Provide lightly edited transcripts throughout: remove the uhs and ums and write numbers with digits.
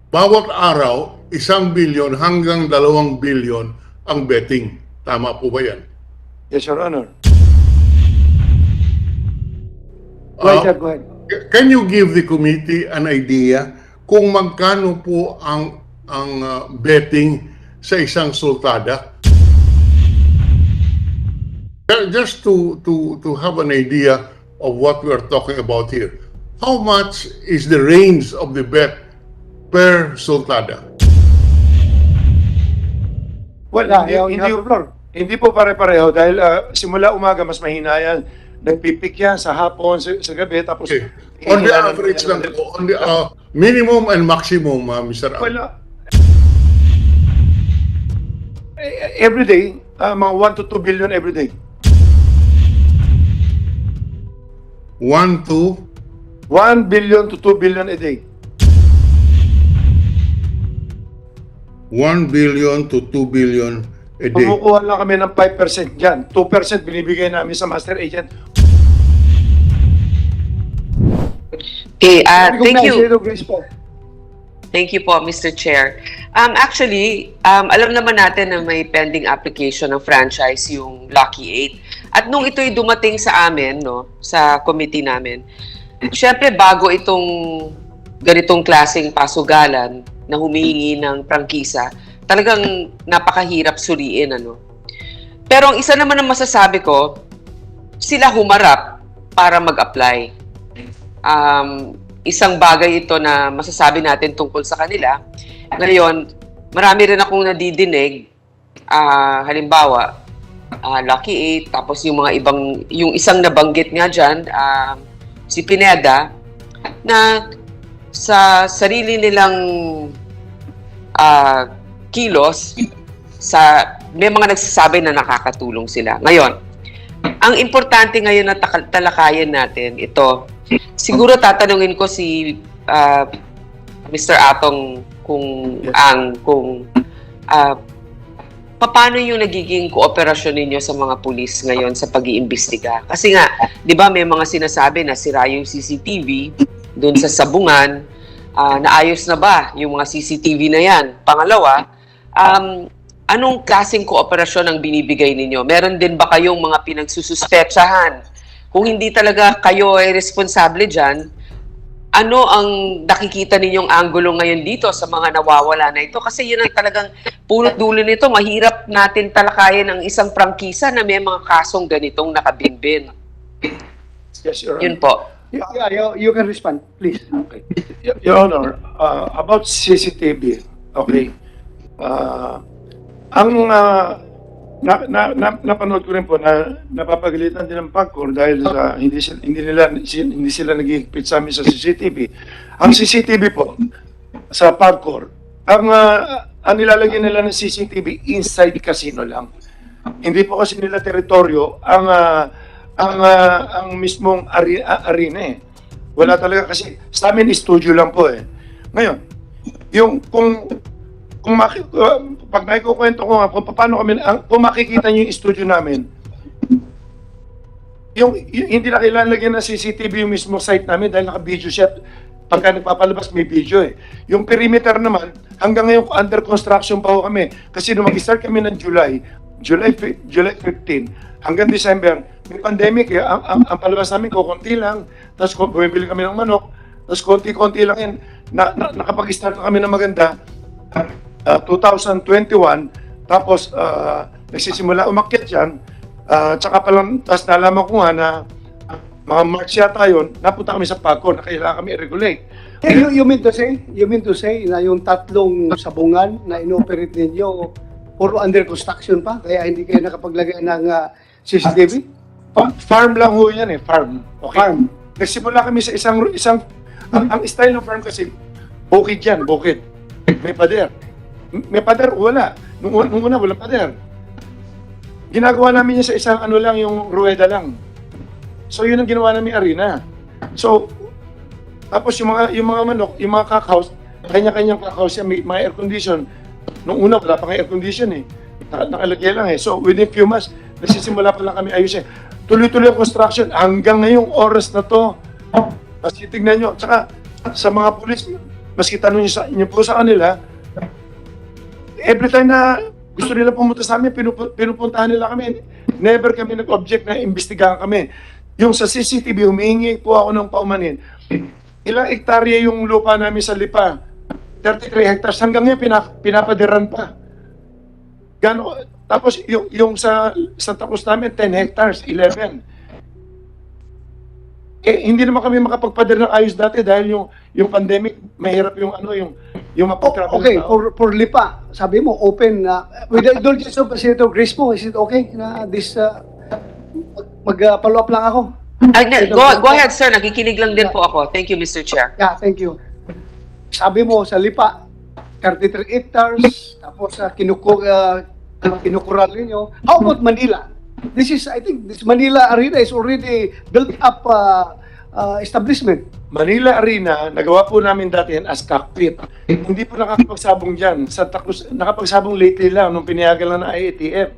bawat araw, 1 billion hanggang 2 billion ang betting. Tama po ba yan? Yes, Your Honor. Go ahead, sir, go ahead. Can you give the committee an idea kung magkano po ang betting sa isang sultada? Just to have an idea of what we are talking about here. How much is the range of the bet per sultada? Well, You have the floor. hindi po pare-pareho dahil simula umaga mas mahina yan. Nagpipik yan sa hapon, sa gabi, tapos... Okay. On the average lang po, on the minimum and maximum, Mr. Al. Well, every day, mga 1 to 2 billion every day. 1 to 1 billion to 2 billion a day. 1 billion to 2 billion a day. Kumukuha lang kami ng 5% dyan. 2% binibigay namin sa master agent. Okay, thank you. Zero Grace po. Thank you po, Mr. Chair. Actually, alam naman natin na may pending application ng franchise yung Lucky 8. At nung ito'y dumating sa amin, no, sa committee namin, syempre bago itong ganitong klaseng pasugalan na humihingi ng prangkisa, talagang napakahirap suriin, ano. Pero ang isa naman ang masasabi ko, sila humarap para mag-apply. Isang bagay ito na masasabi natin tungkol sa kanila. Ngayon, marami rin akong nadidinig, halimbawa, Lucky 8, tapos yung mga ibang, yung isang nabanggit nga dyan, si Pineda, na sa sarili nilang kilos, may mga nagsasabi na nakakatulong sila. Ngayon, ang importante ngayon na talakayan natin, ito, siguro tatanungin ko si Mr. Atong paano yung nagiging kooperasyon ninyo sa mga pulis ngayon sa pag-iimbestiga? Kasi nga, di ba may mga sinasabi na sira yung CCTV doon sa Sabungan, naayos na ba yung mga CCTV na yan? Pangalawa, anong klaseng kooperasyon ang binibigay ninyo? Meron din ba kayong mga pinagsususpetsahan? Kung hindi talaga kayo ay responsable dyan, ano ang nakikita ninyong anggulo ngayon dito sa mga nawawala na ito? Kasi yun ang talagang punot dulo nito. Mahirap natin talakayan ang isang prangkisa na may mga kasong ganitong nakabinbin. Yes, Your Honor. Yun po. Yeah, you can respond, please. Okay. Your Honor, about CCTV, okay. Napanood ko rin po na napapagalitan din ng PAGCOR dahil sa hindi sila nagigipit sa amin sa CCTV. Ang CCTV po sa PAGCOR, ang nilalagyan nila ng CCTV inside casino lang. Hindi po kasi nila teritoryo ang mismong arena eh. Wala talaga kasi sa amin studio lang po eh. Ngayon, yung pag naikukwento ko nga kung paano kami, kung makikita niyo yung studio namin, yung hindi na kailangan lagyan ng CCTV yung mismo site namin dahil naka-video siya. Pagka nagpapalabas may video eh. Yung perimeter naman, hanggang ngayon under construction pa ho kami. Kasi nung mag-start kami ng July 15, hanggang December, may pandemic eh. Ang palabas namin kukunti lang, tapos bumibili kami ng manok, tapos konti-konti lang yan. Nakapag-start na kami ng maganda, 2021, tapos nagsisimula umakyat yan, tsaka palang, tapos nalaman ko nga na mga March yata yun, napunta kami sa PAGCOR na kailangan kami i-regulate. You mean to say na yung tatlong sabungan na inoperate ninyo puro under construction pa, kaya hindi kayo nakapaglagay ng CCTV? Farm lang ho yan eh, farm. Okay. Farm. Nagsimula kami sa isang ang style ng farm kasi, bukid yan, bukid. May pader. May pader, wala. Nung una, walang pader. Ginagawa namin yan sa isang ano lang, yung rueda lang. So, yun ang ginawa namin arena. So, tapos yung mga manok, yung mga cockhouse, kanya-kanyang cockhouse yan, may air condition. Nung una, wala pa nga air condition eh. Nakalagay lang eh. So, within few months, nagsisimula pa lang kami ayusin. Tuloy-tuloy ang construction hanggang ngayong oras na to. Kasi tignan nyo. Tsaka, sa mga pulis, maski tanong niyo po sa kanila, every time na gusto nila pumunta sa amin, pinupuntahan nila kami. Never kami nag-object na imbestigahan kami. Yung sa CCTV, humihingi po ako ng paumanin. Ilang hektarya yung lupa namin sa Lipa? 33 hectares. Hanggang ngayon, pinapadiran pa. Tapos yung sa Santa Cruz namin, 10 hectares, 11. Hindi naman kami makapagpadir ng ayos dati dahil yung pandemic, mahirap yung mapag-travel. Okay, for Lipa, sabi mo, open na. With the indulgence of Senator Grace mo, is it okay na this, mag-follow up lang ako? Go ahead, sir. Nakikinig lang din po ako. Thank you, Mr. Chair. Yeah, thank you. Sabi mo, sa Lipa, 33 hectares, tapos kinukural ninyo. How about Manila? I think this Manila Arena is already built up establishment. Manila Arena, nagawa po namin dati yan as cockpit. Hindi po nakapagsabong dyan. Santa Cruz, nakapagsabong lately lang nung pinayagan lang ng IATF.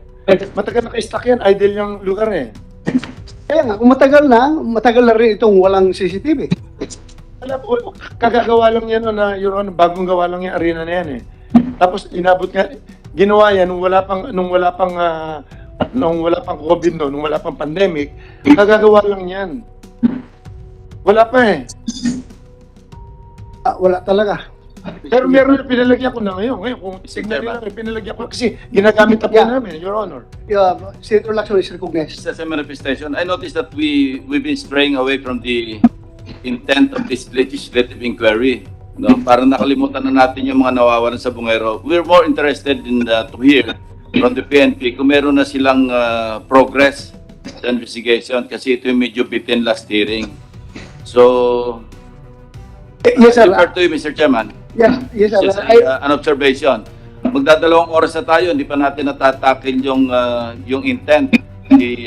Matagal naka-stack yan, idle yung lugar eh. Kaya nga, kung matagal na rin itong walang CCTV. Wala po, kagagawa lang yan na yung bagong gawa lang yung arena na yan eh. Tapos inabot nga, ginawa yan nung wala pang COVID no, nung wala pang pandemic, kagagawa lang yan. Wala pa eh. Wala talaga. Pero meron na pinalagyan ko na ngayon. Ngayon, kung signal nila, pinalagyan ko kasi ginagamit na po namin, Your Honor. Senator Lacson is recognized. Just as a manifestation, I noticed that we've been straying away from the intent of this legislative inquiry. No, para nakalimutan na natin yung mga nawawalan sa Bungero. We're more interested in to hear from the PNP kung meron na silang progress sa investigation kasi ito yung medyo bitin last hearing. So, Yes, sir. I refer to you, Mr. Chairman. Yes, sir. Just an observation. Magdadalawang oras na tayo, hindi pa natin natatakil yung intent, the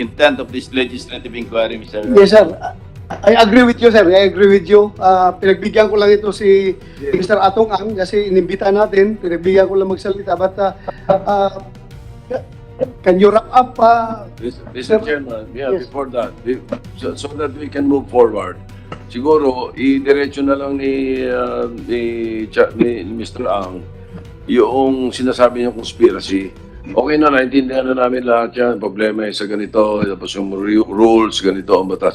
intent of this legislative inquiry, Mr. Yes, sir. I agree with you, sir. I agree with you. Pinagbigyan ko lang ito si Mr. Atong Ang kasi inimbita natin. Pinagbigyan ko lang magsalita. But can you wrap up? Mr. Chairman, Yes. before that, so that we can move forward, siguro, i-diretso na lang ni Mr. Ang yung sinasabi niyang conspiracy. Okay na, naintindihan na namin lahat yan. Problema sa ganito, tapos yung rules, ganito ang batas.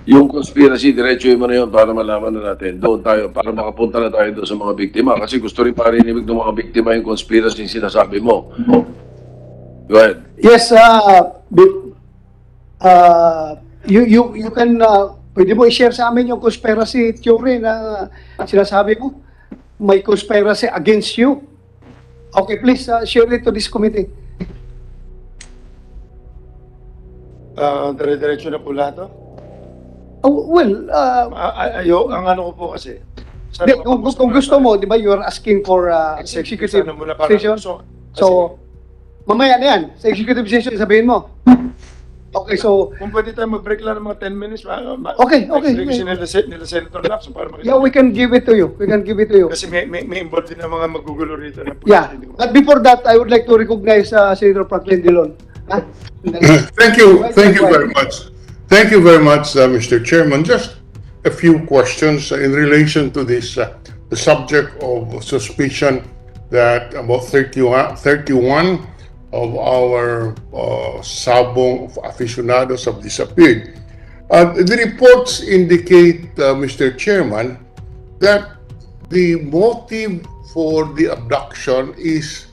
Yung conspiracy, diretso mo na yun para malaman na natin. Doon tayo, para makapunta na tayo doon sa mga biktima. Kasi gusto rin parinig ng mga biktima yung conspiracy yung sinasabi mo. Go ahead. Yes, you can, pwede mo i-share sa amin yung conspiracy theory na sinasabi mo? May conspiracy against you. Okay, please share it to this committee. Dire-diretso na po lahat to. Ang ano ko po kasi. Kung gusto mo, di ba, you are asking for executive session? So, mamaya na yan, sa executive session, sabihin mo. Okay, so, kung pwede tayo mag-break lang ng mga 10 minutes. Okay. Nila Senator Lacson para makita. Yeah, we can give it to you. Kasi may involved din ng mga magugulo rito. Yeah, but before that, I would like to recognize Senator Franklin Dillon. Thank you very much. Thank you very much, Mr. Chairman. Just a few questions in relation to this, the subject of suspicion that about 31 of our Sabong aficionados have disappeared. The reports indicate, Mr. Chairman, that the motive for the abduction is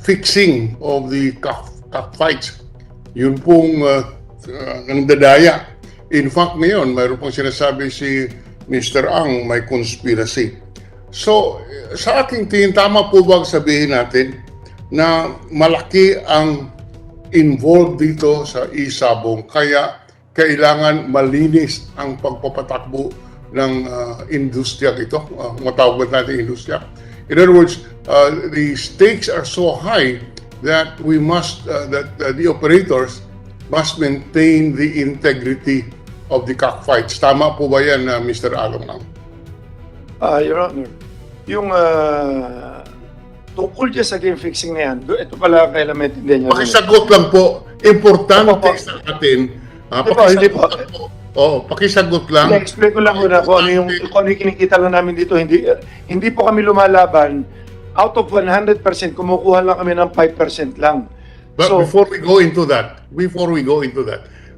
fixing of the cockfights. Yun pong ang dadaya. In fact, ngayon, mayroon pong sinasabi si Mr. Ang may conspiracy. So, sa aking tingin, tama po ba sabihin natin na malaki ang involved dito sa Isabong kaya kailangan malinis ang pagpapatakbo ng industriya ito, matawag natin industriya. In other words, the stakes are so high that we must, the operators must maintain the integrity of the cockfights. Tama po ba yan, Mr. Along? Your Honor, yung tungkol dyan sa game fixing na yan, ito pala kailan maintindihan nyo. Pakisagot lang po, importante sa atin. Hindi po. pakisagot lang. I-explain ko lang muna kung ano yung kinikita lang namin dito. Hindi po kami lumalaban. Out of 100%, kumukuha lang kami ng 5% lang. But So, before we go into that,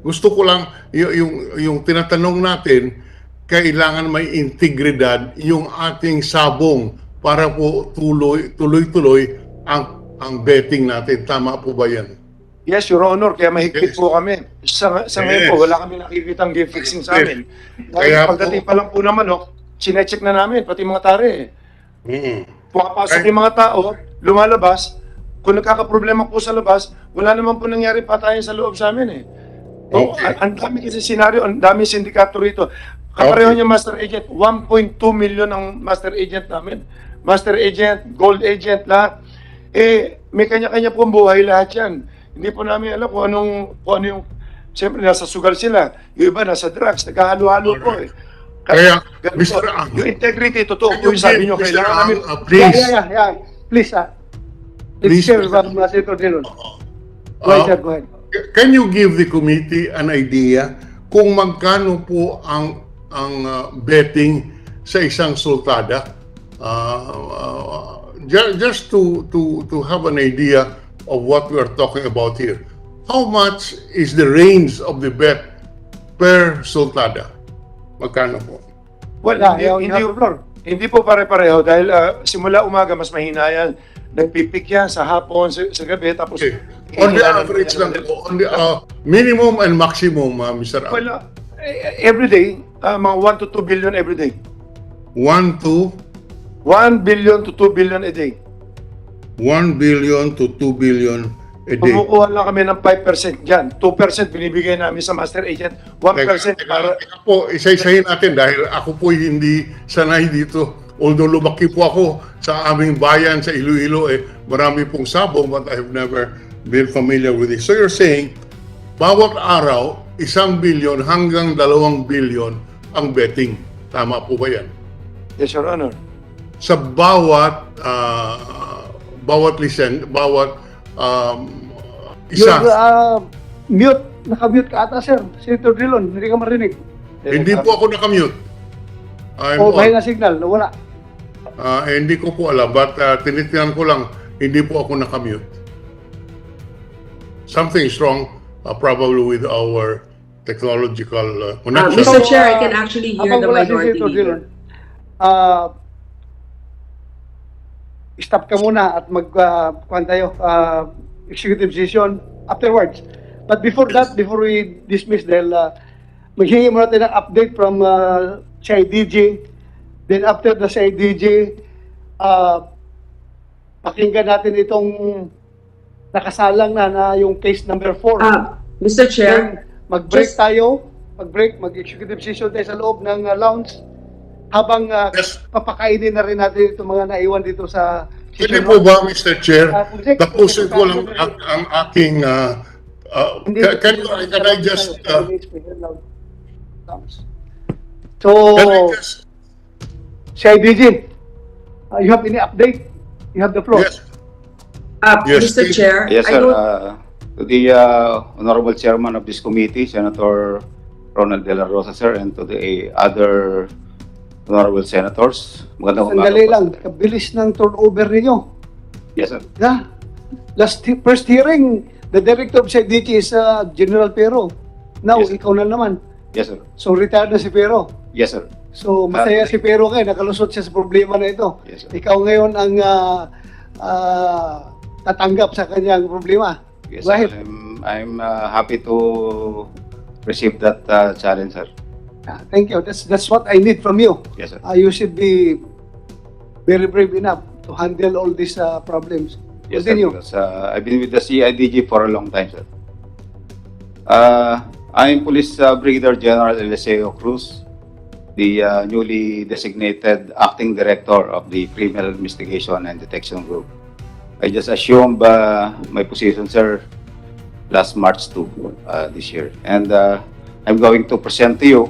gusto ko lang yung tinatanong natin, kailangan may integridad yung ating sabong para po tuloy-tuloy ang betting natin. Tama po ba yan? yes, Your Honor, kaya mahigpit Yes. po kami. Sa ngayon po, Yes. wala kami nakikitang game fixing sa amin. Kaya Dahil pagdating pa lang po ng manok, sinecheck na namin, pati mga tare. Pumapasok yung mga tao, lumalabas, kung nagkakaproblema po sa labas, wala naman po nangyari patayan sa loob sa amin eh. Okay. Ang dami kasi senaryo, ang dami sindikato rito. Kapareho Okay. niya Master Agent, 1.2 million ang Master Agent namin. Master Agent, Gold Agent, lahat. May kanya-kanya pong buhay lahat yan. Hindi po namin alam kung ano yung, siyempre nasa sugal sila. Yung iba nasa drugs, nagkahalo-halo po eh. Kaya, Ganun Mr. po. Ang, Yung integrity, totoo can po yung sabi nyo, Mr. kailangan Ang, namin. please, Yeah. Please, Please, let's hear Mr. from Senator Dillon. Go ahead, sir, go ahead. can you give the committee an idea kung magkano po ang betting sa isang sultada? Just to have an idea of what we are talking about here. How much is the range of the bet per sultada? Magkano po? Well, Yeah, you have the floor. hindi po pare-pareho dahil simula umaga mas mahina yan. Nagpipik yan sa hapon, sa gabi, tapos... Okay. On the average lang po, on the minimum and maximum, Mr. Ang. Well, every day, mga 1 to 2 billion every day. 1 to 1 billion to 2 billion a day. 1 billion to 2 billion a day. Kumukuha lang kami ng 5% dyan. 2% binibigay namin sa Master Agent. 1% para... Teka po, isa-isahin natin dahil ako po hindi sanay dito. Although lumaki po ako sa aming bayan sa Iloilo, marami pong sabong but I have never been familiar with it. So you're saying, bawat araw, 1 billion hanggang 2 billion ang betting. Tama po ba yan? Yes, Your Honor. Sa bawat isa. You're mute. Naka-mute ka ata, sir. Senator Dillon, hindi ka marinig. Hindi po ako nakamute. I'm O, on. mahina signal, nawala. Hindi ko po alam, but tinitinan ko lang, hindi po ako nakamute. Something is wrong, probably with our technological connection. Mr. Chair, I can actually hear Habang the wala si minority Senator Dillon, leader. stop ka muna at kuhan tayo, executive session afterwards. But before that, before we dismiss dahil maghingi muna tayo ng update from CIDG. Then after the CIDG, pakinggan natin itong nakasalang na yung case number 4. Mr. Chair, Then, mag-break just- tayo, mag-executive session tayo sa loob ng lounge habang Yes. papakainin na rin natin itong mga naiwan dito sa Pwede po ba, Mr. Chair, tapusin ko lang Hindi. ang aking... can I just... So, can I just... CIDG, you have any update? You have the floor. Yes. Yes, Mr. please. Chair, Yes, I sir. don't, To the Honorable Chairman of this committee, Senator Ronald De La Rosa, sir, and to the other Honorable Senators. Magandang umaga Sandali po, lang, sir. kabilis ng turnover ninyo. Yes, sir. Yeah. First hearing, the director of CIDG is General Pero. Now, Yes, sir. ikaw na naman. Yes, sir. So, retired na si Pero. Yes, sir. So, masaya si Pero ngayon, nakalusot siya sa problema na ito. Yes, sir. Ikaw ngayon ang tatanggap sa kanyang problema. Yes, Go sir. ahead. I'm happy to receive that challenge, sir. Thank you. That's what I need from you. Yes, sir. You should be very brave enough to handle all these problems. Yes, sir. Continue. Because, I've been with the CIDG for a long time, sir. I'm Police Brigadier General Eliseo Cruz, the newly designated Acting Director of the Criminal Investigation and Detection Group. I just assumed my position, sir, last March 2 this year. And I'm going to present to you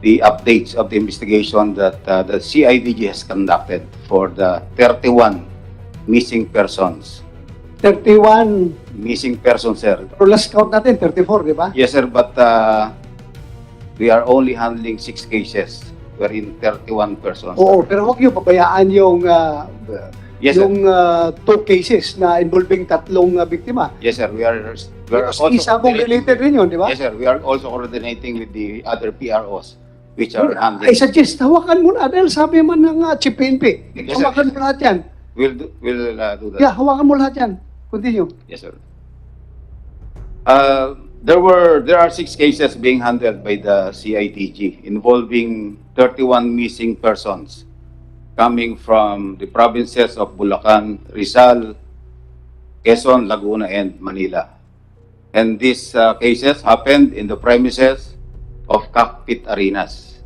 the updates of the investigation that the CIDG has conducted for the 31 missing persons. 31, Missing persons, sir. pero last count natin, 34, di ba? Yes, sir, but we are only handling 6 cases wherein 31 persons. Oo, pero huwag niyo pabayaan yung Yes, sir. 2 cases na involving 3 biktima. Yes, sir. We are Kasi isa mong related rin yun, di ba? Yes, sir. We are also coordinating with the other PROs which are handling. I suggest, hawakan mo na dahil sabi man ng Chief PNP. Yes, sir. Hawakan mo lahat yan. We'll do that. Yeah, hawakan mo lahat yan. Continue. Yes, sir. There are 6 cases being handled by the CIDG involving 31 missing persons coming from the provinces of Bulacan, Rizal, Quezon, Laguna, and Manila. And these cases happened in the premises of Cockpit Arenas.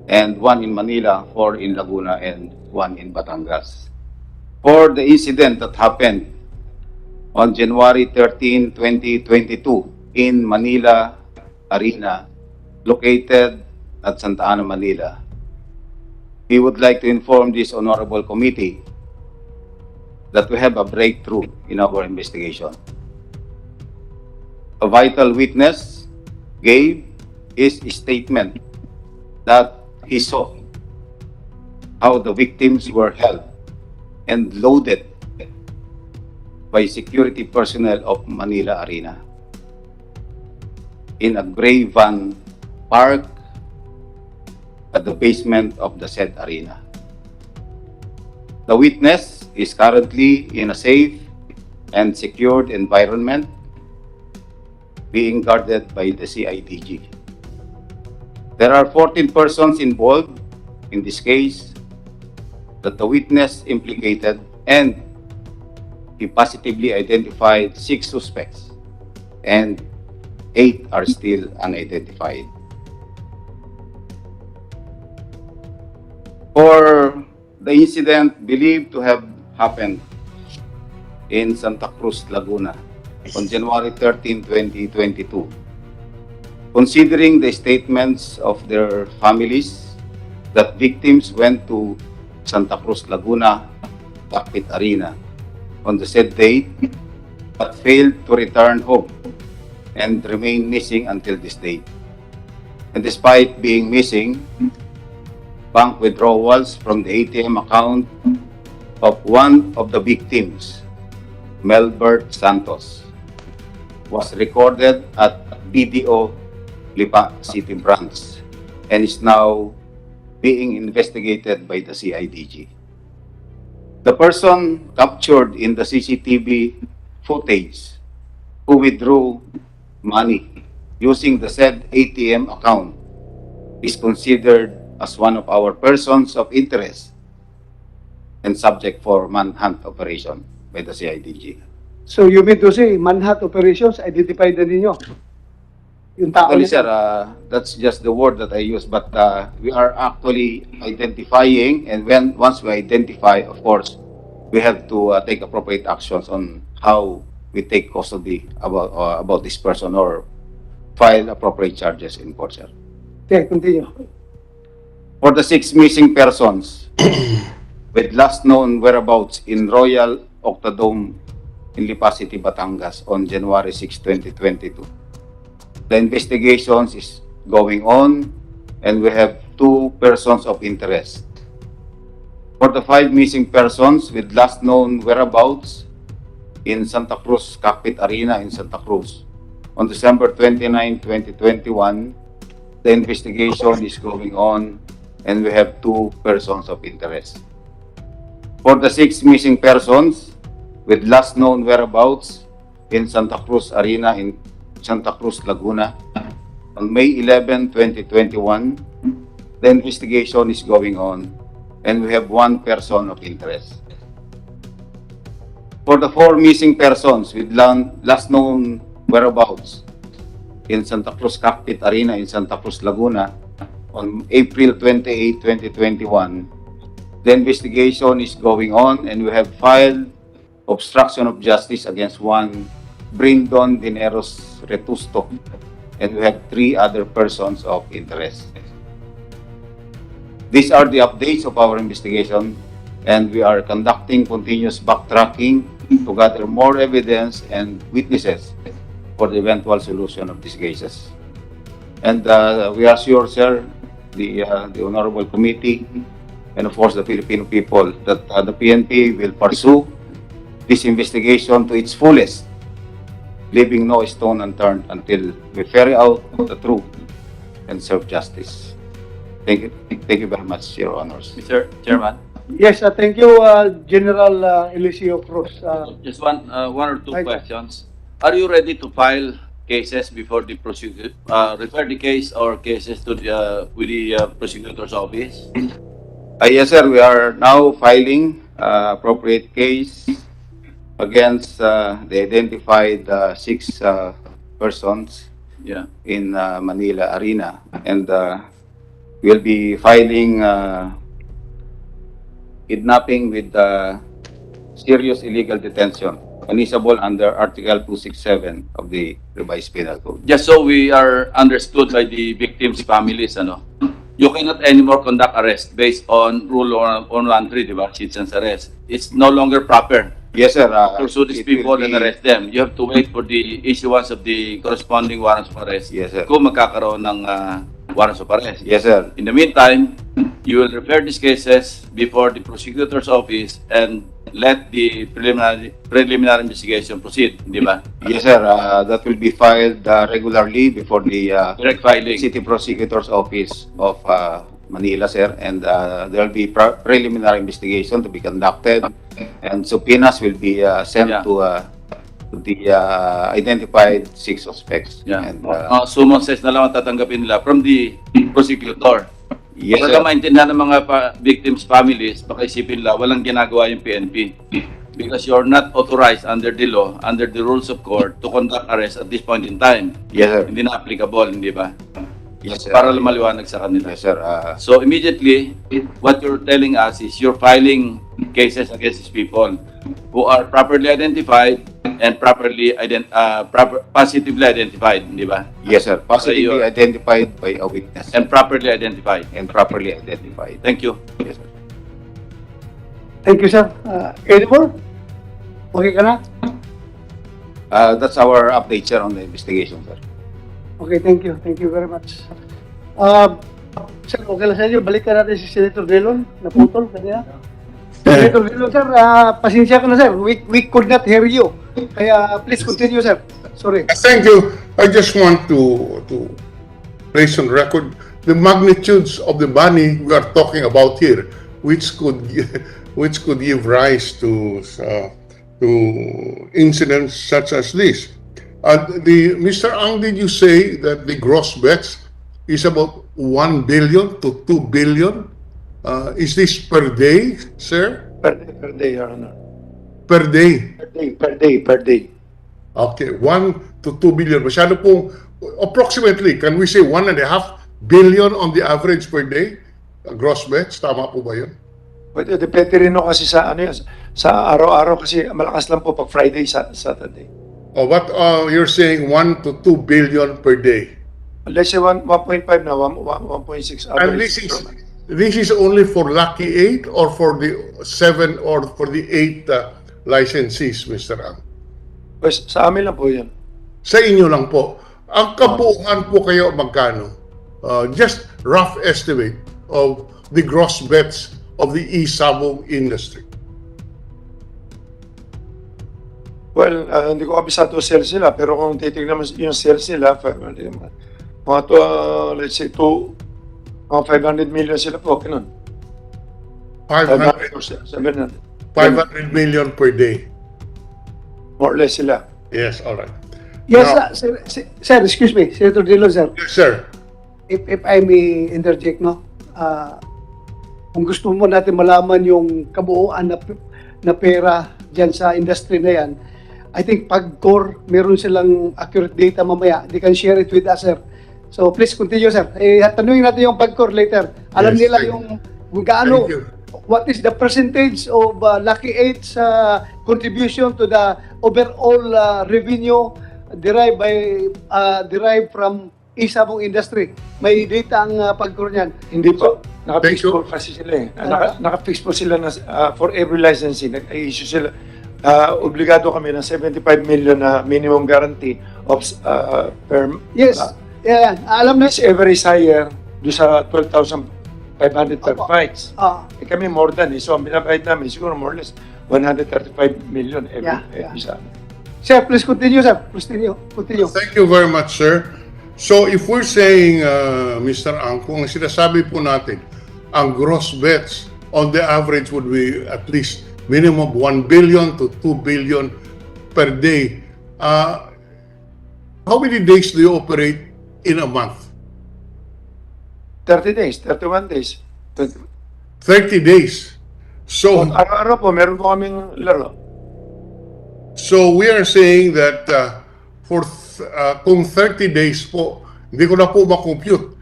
And 1 in Manila, 4 in Laguna, and 1 in Batangas. For the incident that happened on January 13, 2022 in Manila Arena, located at Santa Ana, Manila, we would like to inform this honorable committee that we have a breakthrough in our investigation. A vital witness gave his statement that he saw how the victims were held and loaded by security personnel of Manila Arena in a gray van parked at the basement of the said arena. The witness is currently in a safe and secured environment being guarded by the CIDG. There are 14 persons involved in this case that the witness implicated, and he positively identified 6 suspects and 8 are still unidentified. For the incident believed to have happened in Santa Cruz, Laguna on January 13, 2022, considering the statements of their families that victims went to Santa Cruz, Laguna, Cockpit Arena on the said date but failed to return home and remain missing until this date. And despite being missing, bank withdrawals from the ATM account of one of the victims, Melbert Santos, was recorded at BDO Lipa City Branch and is now being investigated by the CIDG. The person captured in the CCTV footage who withdrew money using the said ATM account is considered as one of our persons of interest and subject for manhunt operation by the CIDG. So you mean to say, manhunt operations, identified na ninyo? Yung tao Actually, na- sir, that's just the word that I use, but we are actually identifying, and once we identify, of course, we have to take appropriate actions on how we take custody about this person or file appropriate charges in court, sir. Okay, continue. For the 6 missing persons with last known whereabouts in Royal Octodome in Lipa City, Batangas on January 6, 2022. The investigations is going on and we have 2 persons of interest. For the 5 missing persons with last known whereabouts in Santa Cruz Cockpit Arena in Santa Cruz on December 29, 2021, the investigation is going on and we have 2 persons of interest. For the 6 missing persons with last known whereabouts in Santa Cruz Arena in Santa Cruz, Laguna on May 11, 2021, the investigation is going on and we have 1 person of interest. For the 4 missing persons with last known whereabouts in Santa Cruz Cockpit Arena in Santa Cruz, Laguna on April 28, 2021, the investigation is going on and we have filed obstruction of justice against 1 Brindon Dineros Retusto and we have 3 other persons of interest. These are the updates of our investigation and we are conducting continuous backtracking to gather more evidence and witnesses for the eventual solution of these cases. And we are sure, sir, the honorable committee, and of course the Filipino people, that the PNP will pursue this investigation to its fullest, leaving no stone unturned until we ferry out the truth and serve justice. Thank you very much, Your Honors. Mr. Chairman, Yes, thank you, General Eliseo Cruz. just one or two Right. questions. Are you ready to file cases before the prosecutor, refer the case or cases to the, with the prosecutor's office? Yes, sir, we are now filing appropriate case against the identified 6 persons Yeah. in Manila Arena, and we'll be filing kidnapping with serious illegal detention, punishable under Article 267 of the Revised Penal Code. Just so we are understood by the victims' families, ano, you cannot anymore conduct arrest based on Rule 113, di ba? Citizens arrest. It's no longer proper Yes, sir. to pursue these It will people and be- arrest them. You have to wait for the issuance of the corresponding warrants of arrest. Yes, sir. Kung magkakaroon ng warrants of arrest. Yes, sir. In the meantime, you will refer these cases before the prosecutor's office and let the preliminary investigation proceed, di ba? Yes, sir. That will be filed regularly before the Direct filing. City Prosecutor's Office of Manila, sir, and there will be preliminary investigation to be conducted, and subpoenas will be sent Yeah. to the identified 6 suspects. Yeah. And, Summons na lang ang tatanggapin nila from the prosecutor. yes, Para sir. maintindihan ng mga victims' families, baka isipin nila, walang ginagawa yung PNP. Because you're not authorized under the law, under the rules of court, to conduct arrest at this point in time. Yes, sir. Hindi na applicable, hindi ba? Yes, sir. Para maliwanag sa kanila. Yes, sir. So immediately, what you're telling us is you're filing cases against these people who are properly identified and positively identified, di ba? Yes, sir. Positively you're- identified by a witness And properly identified. and properly identified. Thank you. Yes, sir. Thank you, sir. Any more? Okay ka na? That's our update, sir, on the investigation, sir. Okay, thank you. Thank you very much. Sir, okay lang sa inyo. Balikan natin si Senator Dillon. Naputol kanina. Senator Dillon, sir, pasensya ka na, sir. We could not hear you. Kaya please continue, sir. Sorry. Thank you. I just want to place on record the magnitudes of the money we are talking about here, which could give rise to incidents such as this. Mr. Ang, did you say that the gross bets is about 1 billion to 2 billion? Is this per day, sir? Per day, Your Honor. Per day? Per day. Okay, 1 to 2 billion. Masyado pong, approximately, can we say 1.5 billion on the average per day? Gross bets, tama po ba yun? Pwede, depende rin no kasi sa ano yun, sa araw-araw kasi malakas lang po pag Friday, Saturday. Oh, what you're saying 1 to 2 billion per day. Let's say 1.5 na, 1.6 And average. this is only for Lucky 8 or for the 7 or for the 8 licensees, Mr. Ang? Pues, sa amin lang po yan. Sa inyo lang po. Ang kabuuan po kayo magkano? Just rough estimate of the gross bets of the e-sabong industry. Well, hindi ko kabisado sales nila, pero kung titignan mo yung sales nila, mga to, let's say, mga 500 million sila po, ganun. 500 700. 500 million per day. More or less sila. Yes, all right. Yes, Now- sir, excuse me. Senator Dillon, sir. Yes, sir. If I may interject, no? Kung gusto mo natin malaman yung kabuuan na pera dyan sa industry na yan, I think PAGCOR, meron silang accurate data mamaya. They can share it with us, sir. So please continue, sir. Tanungin natin yung PAGCOR later. Alam Yes, nila thank yung kung gaano, Thank you. what is the percentage of Lucky 8's contribution to the overall revenue derived from isabong industry. May data ang PAGCOR niyan. Hindi po. Naka-fix Thank you. po kasi sila eh. Naka-fix po sila na, for every licensing. Nag-issue sila. Obligado kami ng 75 million na minimum guarantee of per Yes. Yeah, alam na. This average higher do sa 12,500 per fights. Eh kami more than So ang binabayad namin siguro more or less 135 million every sa amin. Sir, please continue, sir. Please continue. Thank you very much, sir. So if we're saying, Mr. Ang, kung sinasabi po natin, ang gross bets on the average would be at least minimum 1 billion to 2 billion per day. How many days do you operate in a month? 30 days, 31 days. 30 days. So, Araw-araw po, meron po kaming laro. so we are saying that kung 30 days po, hindi ko na po makompute.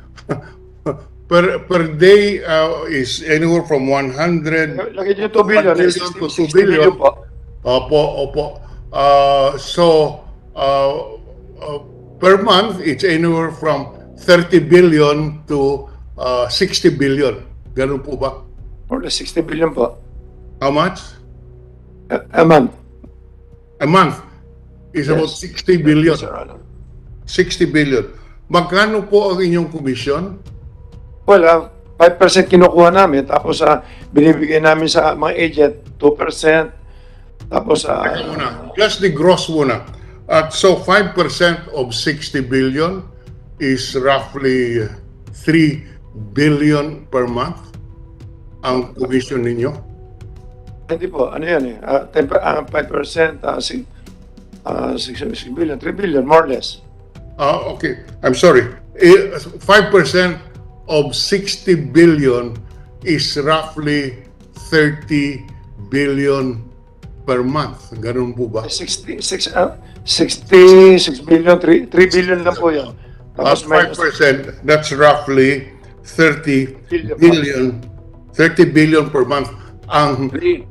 per day is anywhere from 100 Lagay niyo 2 billion. 1 billion to 2 billion. po. Opo. Per month, it's anywhere from 30 billion to 60 billion. Ganun po ba? More than 60 billion po. How much? A month. A month is about 60 billion. Yes, Your Honor. 60 billion. Magkano po ang inyong commission? Well, 5% kinukuha namin, tapos binibigay namin sa mga agent, 2%, tapos Just the gross muna. At so 5% of 60 billion is roughly 3 billion per month ang commission ninyo. hindi po, ano yan 5%, 6 billion, 3 billion, more or less. Okay, I'm sorry. 5% of 60 billion is roughly 30 billion per month. Ganun po ba? 66 billion, 3 billion lang po yan. At Tapos minus 5%, that's roughly 30 billion, 30 billion per month. Ang 3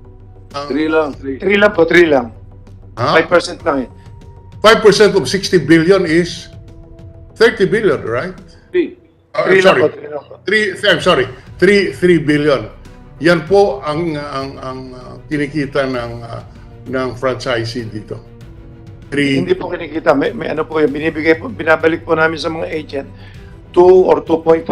lang. 3 lang po, 3 lang. ha? 5% lang 5% of 60 billion is 30 billion, right? 3. I'm 3 lang sorry. po, 3 lang po. 3 billion. Yan po ang kinikita ng franchisee dito. 3 Hindi po kinikita. May ano po yung binibigay po, binabalik po namin sa mga agent. 2 or 2.5,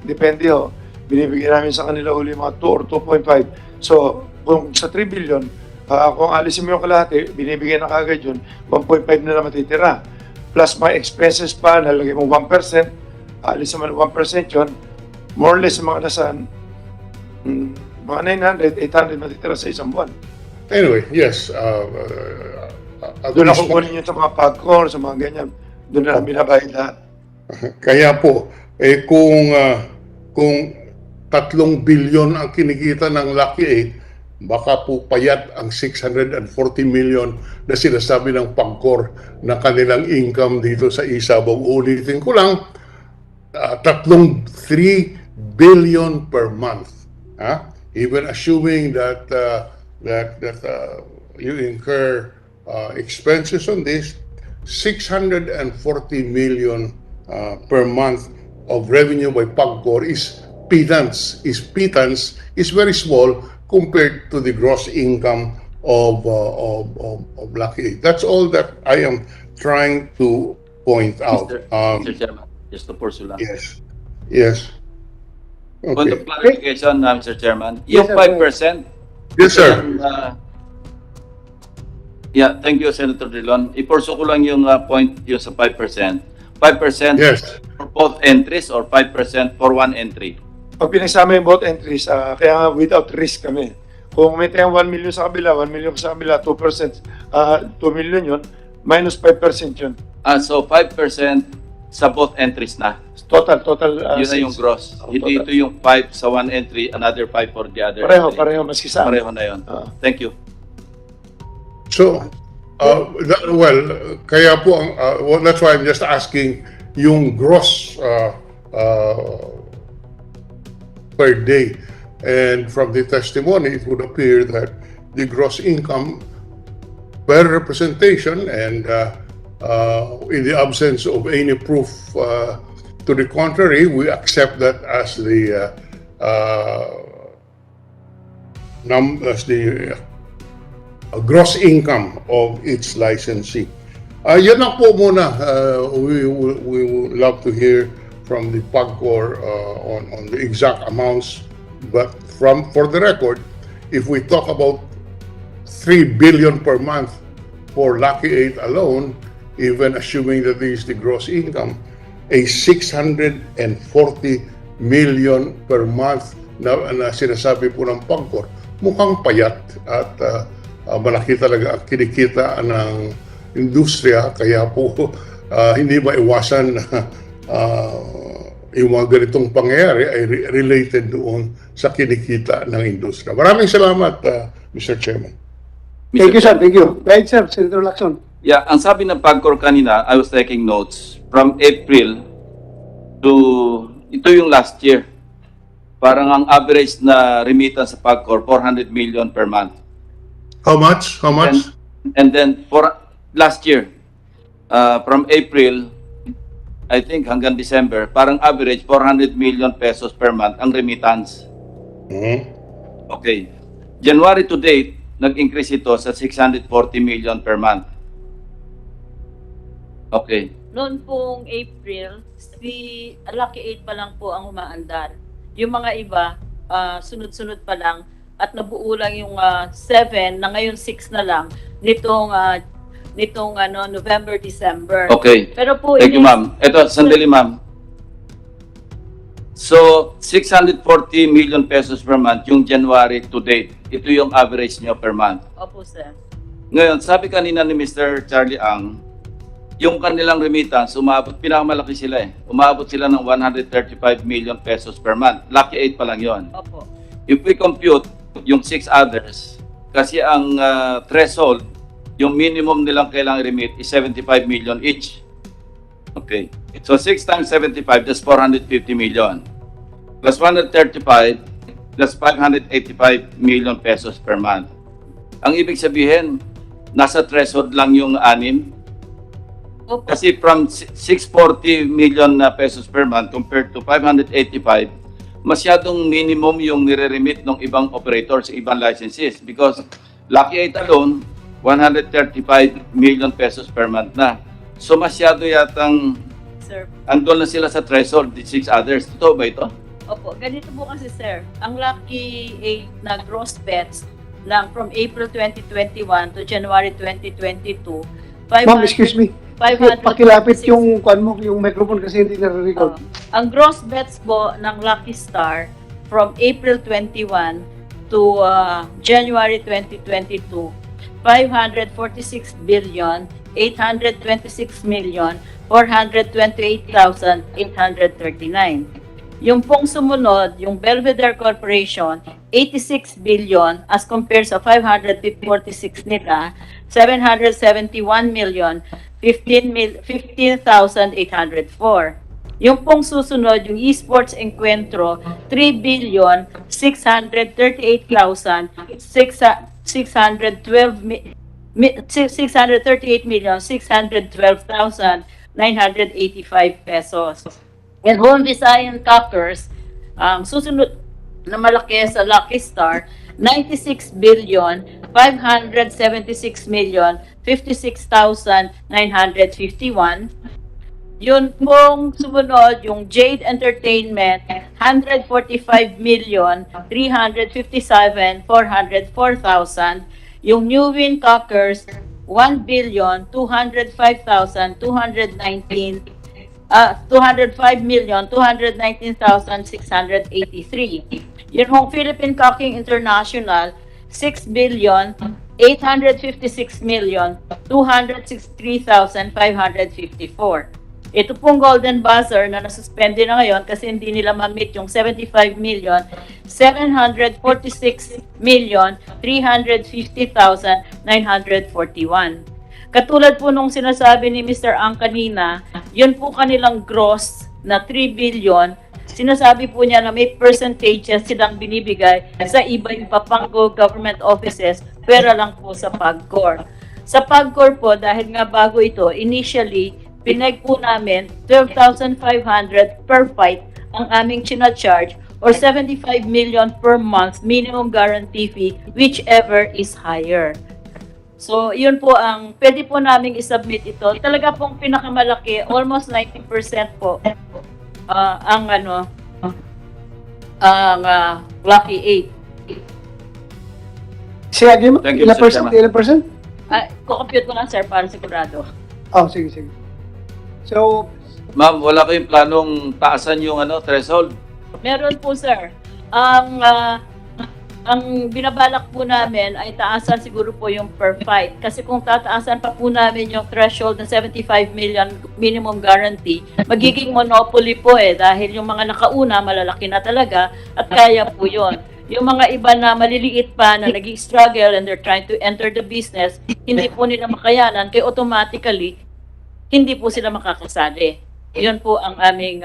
depende ho. Binibigay namin sa kanila uli mga 2 or 2.5. So, kung sa 3 billion, kung alisin mo yung kalahati, binibigay na kagad yun, 1.5 na lang matitira. Plus mga expenses pa, nalagay mo 1%, alisin mo 1% yun, more or less mga nasa mga 900, 800 matitira sa isang buwan. Anyway, yes. Doon ako kunin yun sa mga popcorn, sa mga ganyan. Doon na lang binabayad lahat. Kaya po, kung 3 billion ang kinikita ng Lucky 8, baka po payat ang 640 million na sinasabi ng Pagcor na kanilang income dito sa Isabong. Ulitin ko lang, 3 billion per month. Even assuming that you incur expenses on this, 640 million per month of revenue by Pagcor is pittance, is very small compared to the gross income of Lucky 8. That's all that I am trying to point out. Mr. Chairman, just to pursue lang. Yes. On the Okay. clarification, Mr. Chairman, Yes, yung sir. 5%, Yes, sir. yeah, thank you, Senator Drilon. I-pursue ko lang yung point yung sa 5%. 5% Yes. for both entries or 5% for one entry? Pag pinagsama yung both entries, kaya nga without risk kami. Kung may tayong 1 million sa kabila, 1 million sa kabila, 2%, 2 million yun, minus 5% yun. So 5% sa both entries na. Total. Yun na yung gross. Hindi total. ito yung 5 sa one entry, another 5 for the other entry. Pareho, maski sa amin. Pareho na yun. Ah. Thank you. So, kaya po, that's why I'm just asking yung gross per day. And from the testimony, it would appear that the gross income per representation and in the absence of any proof to the contrary, we accept that as the gross income of each licensee. Yan lang po muna. We would love to hear from the PAGCOR on the exact amounts. But for the record, if we talk about 3 billion per month for Lucky 8 alone, even assuming that this is the gross income, a 640 million per month na sinasabi po ng PAGCOR, mukhang payat at malaki talaga ang kinikita ng industriya, kaya po hindi maiwasan na yung mga ganitong pangyayari ay related doon sa kinikita ng industriya. Maraming salamat, Mr. Chairman. Thank you, sir. Thank you. Right, sir. Senator Lacson. Yeah, ang sabi ng PAGCOR kanina, I was taking notes, from April to, ito yung last year, parang ang average na remittance sa PAGCOR, 400 million per month. How much? How much? And then for last year, from April, I think hanggang December, parang average 400 million pesos per month ang remittance. Okay. January to date, nag-increase ito sa 640 million per month. Okay. Noon pong April, si Lucky 8 pa lang po ang umaandar. Yung mga iba, sunod-sunod pa lang at nabuo lang yung 7 na ngayon 6 na lang nitong November, December. Okay. Pero po Thank you, ma'am. Ito, sandali, ma'am. So, 640 million pesos per month yung January to date. Ito yung average nyo per month. Opo, sir. Ngayon, sabi kanina ni Mr. Charlie Ang, yung kanilang remittance, pinakamalaki sila eh. Umabot sila ng 135 million pesos per month. Lucky 8 pa lang yon. Opo. If we compute yung 6 others, kasi ang threshold, yung minimum nilang kailangang remit is 75 million each. Okay. So 6 times 75, that's 450 million. Plus 135, that's 585 million pesos per month. Ang ibig sabihin, nasa threshold lang yung 6. Opo. Kasi from 640 million na pesos per month compared to 585, masyadong minimum yung nire-remit ng ibang operators, ibang licenses. Because Lucky 8 alone, 135 million pesos per month na. So masyado yatang Sir. andun na sila sa threshold, the 6 others. Totoo ba ito? Opo. Ganito po kasi, sir. Ang Lucky 8 na gross bets lang from April 2021 to January 2022, Ma'am, excuse me. 500 Pakilapit yung yung microphone kasi hindi nare-record. Ang gross bets po ng Lucky Star from April 21 to January 2022, 546 billion 826 million 428,839. Yung pong sumunod, yung Belvedere Corporation, 86 billion as compared sa 546 nila, 771 million 15,804. Yung pong susunod, yung Esports Encuentro, 3 billion 638,612,985 pesos. And Home Visayan Cockers, susunod na malaki sa Lucky Star, 96 billion 576 million 56,951. Yun pong sumunod, yung Jade Entertainment, 145 million 357,404,000. Yung New Win Cockers, 1 billion 205,219. 205,219,683. Yun hong Philippine Cocking International, 6 billion 856,263,554. Ito pong Golden Buzzer na nasuspende na ngayon kasi hindi nila ma-meet yung 75,746,350,941. Katulad po nung sinasabi ni Mr. Ang kanina, yun po kanilang gross na 3 billion. Sinasabi po niya na may percentages silang binibigay sa ibang papanggo government offices, pera lang po sa PAGCOR. Sa PAGCOR po, dahil nga bago ito, initially, pinag po namin 12,500 per fight ang aming charge or 75 million per month minimum guarantee fee, whichever is higher. So, yun po ang, pwede po namin isubmit ito. Talaga pong pinakamalaki, almost 90% po, ang Lucky 8. Say again, Thank you, ilang Mr. percent? Chairman. Ilang percent? Kukompute ko lang, sir, para sigurado. Oh, sige, sige. So, Ma'am, wala kayong planong taasan yung threshold? Meron po, sir. Ang binabalak po namin ay taasan siguro po yung per fight. Kasi kung tataasan pa po namin yung threshold ng 75 million minimum guarantee, magiging monopoly po dahil yung mga nakauna malalaki na talaga at kaya po yun. Yung mga iba na maliliit pa na nag-struggle and they're trying to enter the business, hindi po nila makayanan, kaya automatically, hindi po sila makakasali. Yun po ang aming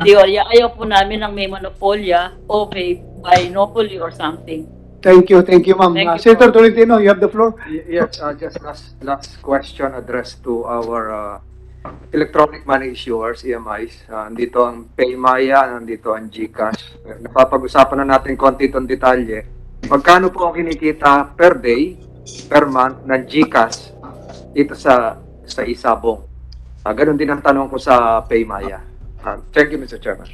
teorya. Ayaw po namin ng may monopolya o may binopoly or something. thank you, ma'am. Thank you Senator po. Tolentino, you have the floor. Yes, just last question addressed to our electronic money issuers, EMIs. Nandito ang Paymaya, nandito ang GCash. Napapag-usapan na natin konti itong detalye. Magkano po ang kinikita per day, per month ng GCash dito sa Isabong? Ganon din ang tanong ko sa Paymaya. Thank you, Mr. Chairman.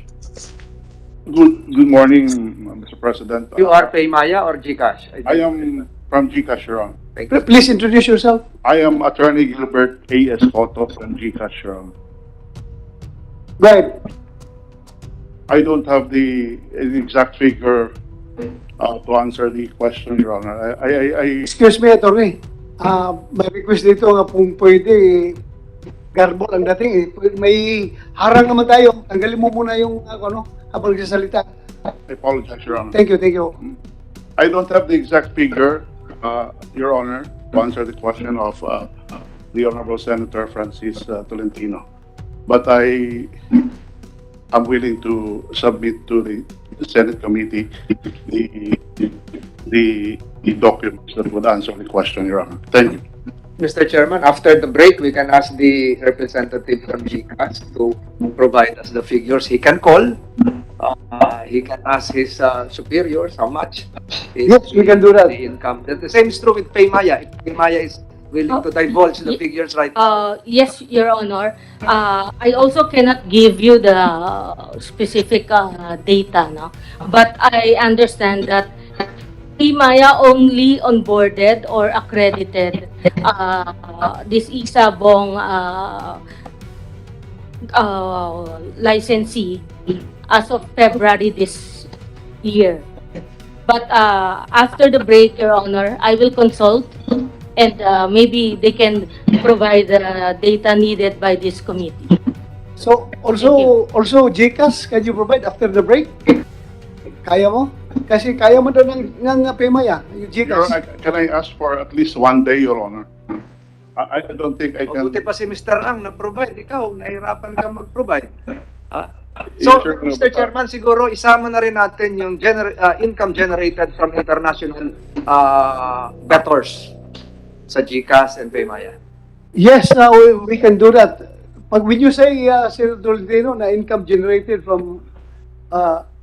Good morning, Mr. President. You are Paymaya or GCash? I am from GCash, Your Honor. Thank you. Please introduce yourself. I am Attorney Gilbert A.S. Cotto from GCash, Your Honor. Go ahead. I don't have the exact figure to answer the question, Your Honor. Excuse me, attorney. May request dito nga kung pwede, garbol ang dating eh. May harang naman tayo. Tanggalin mo muna yung habang nagsasalita. I apologize, Your Honor. Thank you, thank you. I don't have the exact figure, Your Honor, to answer the question of the Honorable Senator Francis Tolentino. But I am willing to submit to the Senate committee the documents that would answer the question, Your Honor. Thank you. Mr. Chairman, after the break, we can ask the representative from GCash to provide us the figures. He can call. He can ask his superiors how much is Yes, we can do that. the income. The same is true with Paymaya. If Paymaya is willing to divulge the figures right now. Yes, Your Honor. I also cannot give you the specific data, no? But I understand that Paymaya only onboarded or accredited this Isabong licensee as of February this year. But after the break, Your Honor, I will consult and maybe they can provide the data needed by this committee. So, also GCash, can you provide after the break? Kaya mo? Kasi kaya mo daw ng Paymaya, yung Your GCash. Honor, can I ask for at least 1 day, Your Honor? I don't think I can. Mabuti pa si Mr. Ang na-provide. Ikaw, nahirapan ka mag-provide. So, Yes, sir. Mr. Chairman, siguro isama na rin natin yung income generated from international debtors sa GCash and Paymaya. Yes, we can do that. When you say, Senator Tolentino, na income generated from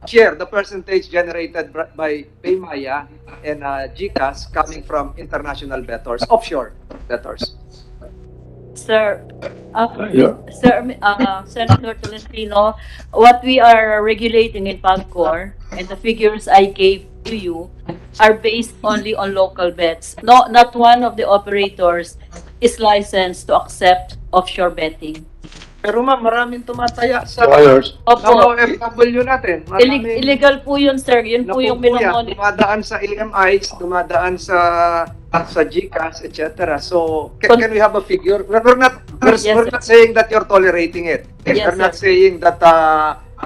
Share the percentage generated by Paymaya and GCash coming from international debtors, offshore debtors. Sir, Senator Tolentino, what we are regulating in PAGCOR and the figures I gave to you are based only on local bets. No, not one of the operators is licensed to accept offshore betting. Pero ma'am, maraming tumataya sa Opo, OFW natin. Maraming illegal po yun, sir. Yun po yung napupuya, minamonitor. dumadaan sa AMIs, dumadaan sa GCash, etc. So, can we have a figure? We're not saying that you're tolerating it. Yes, We're not sir. saying that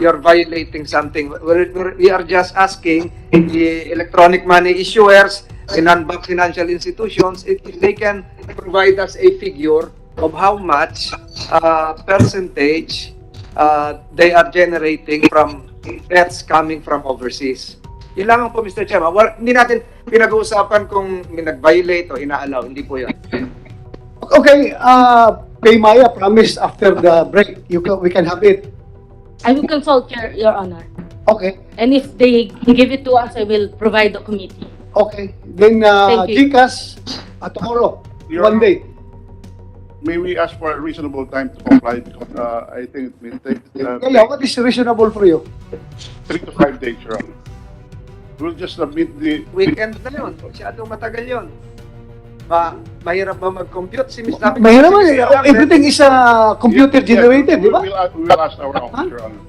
you're violating something. We are just asking the electronic money issuers, the non-bank financial institutions, if they can provide us a figure of how much percentage they are generating from bets coming from overseas. Yun lang po, Mr. Chairman. Hindi natin pinag-uusapan kung may nag-violate o ina-allow. Hindi po yun. Okay, Paymaya promised after the break, we can have it. I will consult, Your Honor. Okay, And if they give it to us, I will provide the committee. okay. Then Thank you. GCash, Tomorrow, Your one Honor, day. May we ask for a reasonable time to comply because I think it may take Kaya, what is reasonable for you? 3 to 5 days, Your Honor. We'll just submit the... Weekend na yun. Masyadong matagal yun. Mahirap ba mag-compute? Mahirap naman eh. Everything is computer generated, di ba? We will ask our office, Your Honor.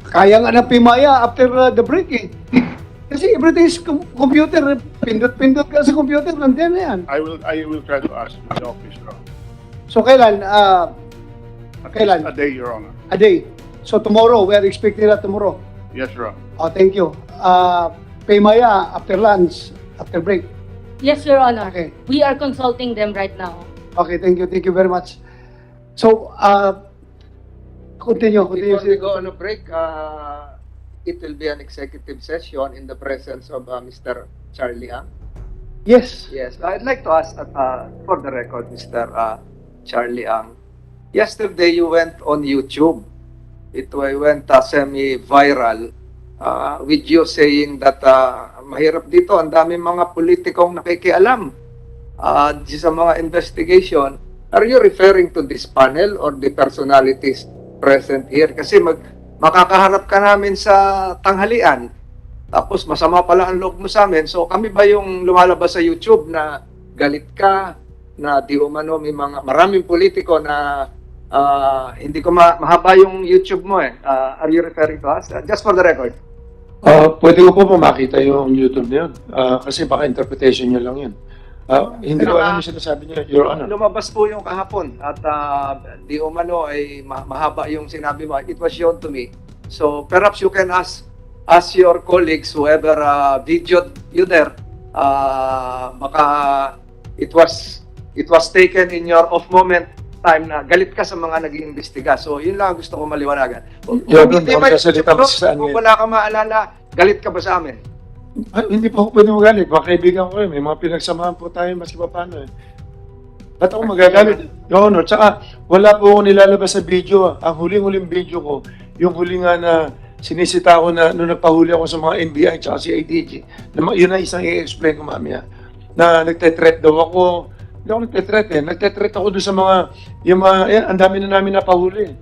Kaya nga ng Pimaya after the break eh. Kasi everything is computer. Pindot-pindot ka sa computer, nandiyan na yan. I will try to ask the office, Your Honor. So kailan? At Kailan? least a day, Your Honor. A day. So tomorrow, we are expecting that tomorrow. Yes, Your Honor. Oh, thank you. Pimaya after lunch, after break. Yes, Your Honor. Okay. We are consulting them right now. Okay, thank you very much. So, continue. Before we go on a break, it will be an executive session in the presence of Mr. Charlie Ang. Yes. Yes, I'd like to ask, for the record, Mr. Charlie Ang. Yesterday, you went on YouTube. It went semi-viral with you saying that mahirap dito, ang daming mga politikong nakikialam sa mga investigation. Are you referring to this panel or the personalities present here? Kasi makakaharap ka namin sa tanghalian, tapos masama pala ang loob mo sa amin. So kami ba yung lumalabas sa YouTube na galit ka, na di umano may maraming politiko na hindi ko mahaba yung YouTube mo eh. Are you referring to us? Just for the record. Pwede ko po makita yung YouTube na yun. Kasi baka interpretation nyo lang yun. Hindi ko alam yung sinasabi niya, Your Honor. Lumabas po yung kahapon at di umano ay mahaba yung sinabi mo. It was shown to me. So perhaps you can ask your colleagues, whoever videoed you there, baka it was taken in your off moment time na galit ka sa mga nag-iimbestiga. So yun lang gusto ko maliwanagan. Your Honor, kung sasalita pa sa ano kung wala ka maalala, galit ka ba sa amin? Hindi po ako pwede magalit. Mga kaibigan ko may mga pinagsamahan po tayo maski pa paano eh. Ba't ako magagalit? Your Honor, tsaka wala po ako nilalabas sa video. Ang huling-huling video ko, yung huli nga na sinisita ko na nung nagpahuli ako sa mga NBI tsaka si IDG. Yun na isang i-explain ko mamaya. Na nagte-threat daw ako. Hindi ako nagte-threat eh. Nagte-threat ako doon sa mga, ang dami na namin napahuli.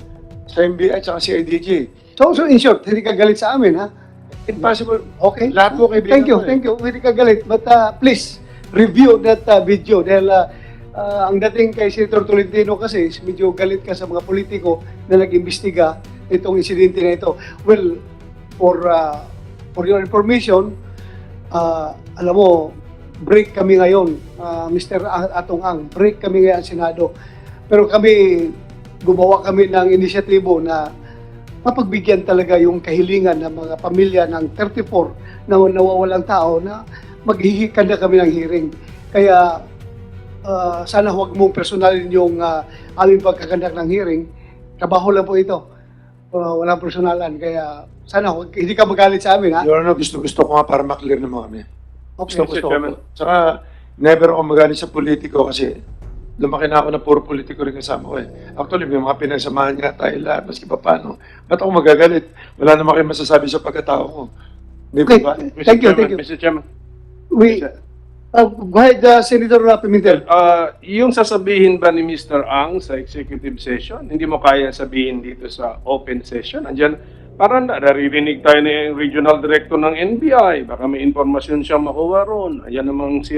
Sa NBI tsaka si IDG. So in short, hindi ka galit sa amin, ha? Impossible. Okay. Lahat po kaibigan ko eh. Thank you. Hindi ka galit. But please, review that video. Dahil ang dating kay Senator Tolentino kasi, medyo galit ka sa mga politiko na nag-imbestiga itong insidente na ito. Well, for your information, alam mo, break kami ngayon, Mr. Atong Ang, break kami ngayon sa Senado. Pero gumawa kami ng inisyatibo na mapagbigyan talaga yung kahilingan ng mga pamilya ng 34 na nawawalang tao na maghihikan na kami ng hearing. Kaya sana huwag mong personalin yung aming pagkakandak ng hearing. Trabaho lang po ito. Walang personalan. Kaya sana hindi ka magalit sa amin, ha? Your Honor, gusto ko nga para maklear naman kami. Okay. Gusto ko. Saka, never ako magalit sa politiko kasi lumaki na ako na puro politiko rin kasama ko eh. Actually, may mga pinagsamahan nga tayo lahat, maski pa paano. Ba't ako magagalit? Wala naman kayo masasabi sa pagkatao ko. Di Okay. ba? Thank you. Mr. Chairman. Go ahead, Senator Pimentel. Yung sasabihin ba ni Mr. Ang sa executive session, hindi mo kaya sabihin dito sa open session? Andiyan, parang naririnig tayo na yung regional director ng NBI. Baka may informasyon siya makuha ron. Ayan namang si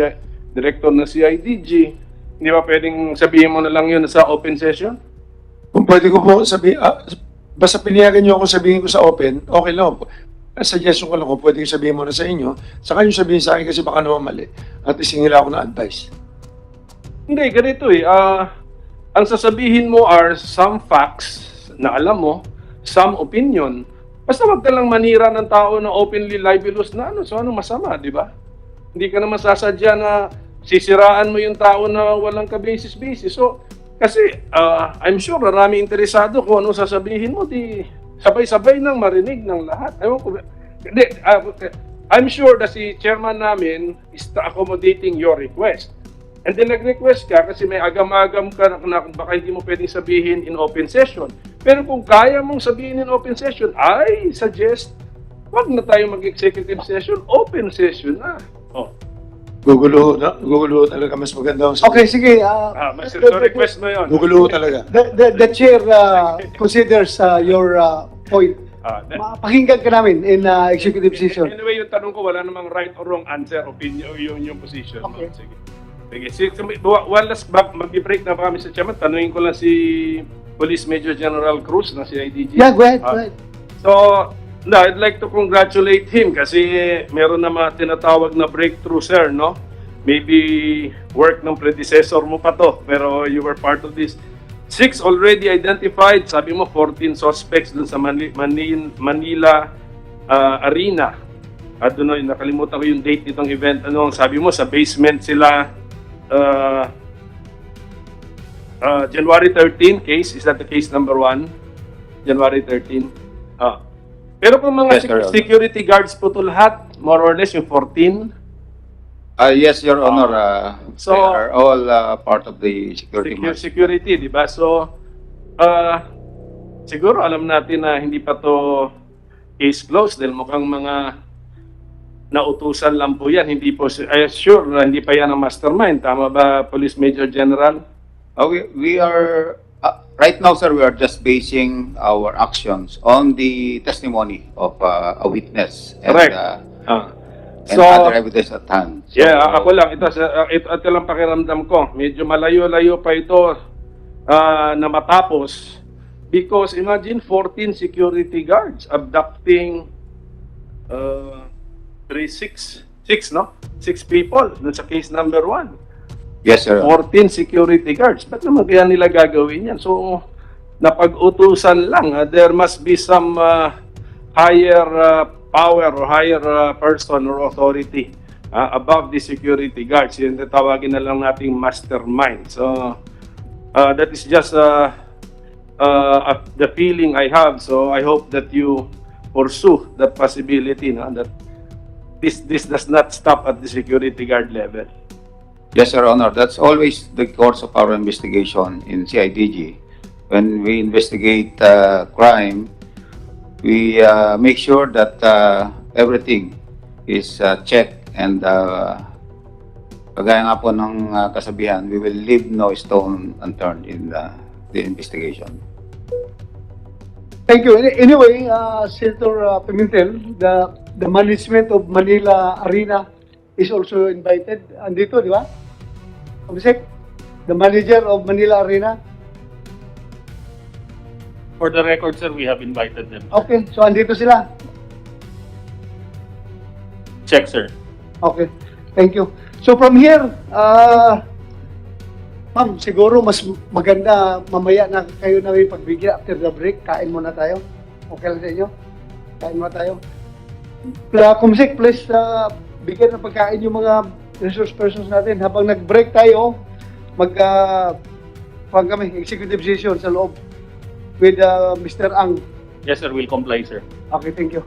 director ng CIDG. Hindi ba pwedeng sabihin mo na lang yun sa open session? Kung pwede ko po sabihin, basta pinayagan niyo ako sabihin ko sa open, okay lang. Suggestion ko lang kung pwede ko sabihin mo na sa inyo, saka yung sabihin sa akin kasi baka naman mali. At isingila ako na advice. Hindi, ganito eh. Ang sasabihin mo are some facts na alam mo, some opinion. Basta wag ka lang manira ng tao na openly libelous na so ano masama, di ba? Hindi ka naman sasadya na sisiraan mo yung tao na walang ka-basis-basis. So, kasi I'm sure marami interesado kung ano sasabihin mo, di sabay-sabay nang marinig ng lahat. Ewan ko, I'm sure na si chairman namin is accommodating your request. And then nag-request ka kasi may agam-agam ka na baka hindi mo pwedeng sabihin in open session. Pero kung kaya mong sabihin in open session, I suggest wag na tayo mag-executive session, open session na. Gugulo talaga. Mas maganda ang Okay, sige. So request mo yun. Gugulo talaga. The chair considers your point. Pakinggan ka namin in executive session. Anyway, yung tanong ko, wala namang right or wrong answer, opinion, yung position. mo. Okay. Sige. One last back, mag-break na pa kami sa chairman. Tanungin ko lang si Police Major General Cruz na si IDG. Yeah, go ahead. Go ahead. So, no, I'd like to congratulate him kasi meron na mga tinatawag na breakthrough, sir, no? Maybe work ng predecessor mo pa to, pero you were part of this. 6 already identified, sabi mo 14 suspects dun sa Manila Arena. At doon, nakalimutan ko yung date nitong event. Ano, sabi mo sa basement sila January 13 case. Is that the case number 1? January 13. Pero kung mga Yes, sir. security guards po to lahat, more or less yung 14. Yes, Your Honor. So- They are all part of the security. Security, di ba? So, siguro alam natin na hindi pa to case closed dahil mukhang mga nautusan lang po yan. Hindi po, I sure na hindi pa yan ang mastermind. Tama ba, Police Major General? We are right now, sir. We are just basing our actions on the testimony of a witness and, Correct. and other evidence at hand. So, Yeah, ako lang. Ito lang pakiramdam ko. Medyo malayo-layo pa ito na matapos. Because imagine 14 security guards abducting 6 people dun sa case number 1. Yes, sir. 14 security guards. Ba't naman kaya nila gagawin yan? So, napag-utusan lang. There must be some higher power or higher person or authority above the security guards. Yung tawagin na lang nating mastermind. So, that is just the feeling I have. So, I hope that you pursue that possibility, no? That this does not stop at the security guard level. Yes, Your Honor. That's always the course of our investigation in CIDG. When we investigate crime, we make sure that everything is checked and kagaya nga po ng kasabihan, we will leave no stone unturned in the investigation. Thank you. Anyway, Senator Pimentel, the management of Manila Arena is also invited. Andito, di ba? Obsek, the manager of Manila Arena. For the record, sir, we have invited them. Okay, so andito sila. Check, sir. Okay, thank you. So from here, ma'am, siguro mas maganda mamaya na kayo na may pagbigyan after the break. Kain muna tayo. Okay lang sa inyo? Kain muna tayo. Kumsik, please, bigyan ng pagkain yung mga resource persons natin. Habang nag-break tayo, kami, executive session sa loob with Mr. Ang. Yes, sir, we'll comply, sir. Okay, thank you.